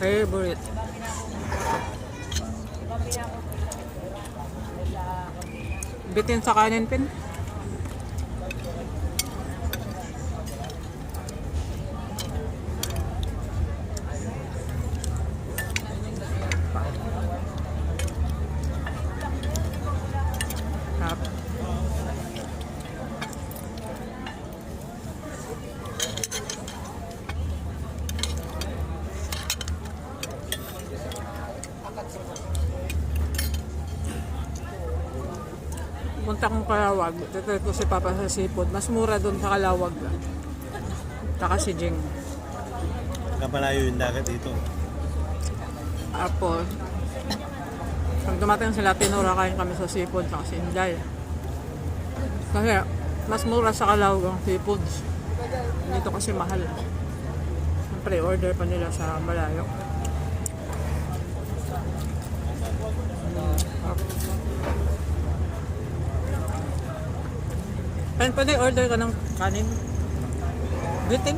Favorite. Bitin sa kanin pin. Sarap. Punta kong Kalawag, dito ko si Papa sa seafood. Mas mura doon sa Kalawag. Taka si Jing. Kapalayo yung dagat dito. Tapos, pag dumating sila, tinura kain kami sa seafood sa si Inday. Kasi, mas mura sa Kalawag ang seafoods. Dito kasi mahal. Siyempre, order pa nila sa malayo. And pwede order ka ng kanin. Biting.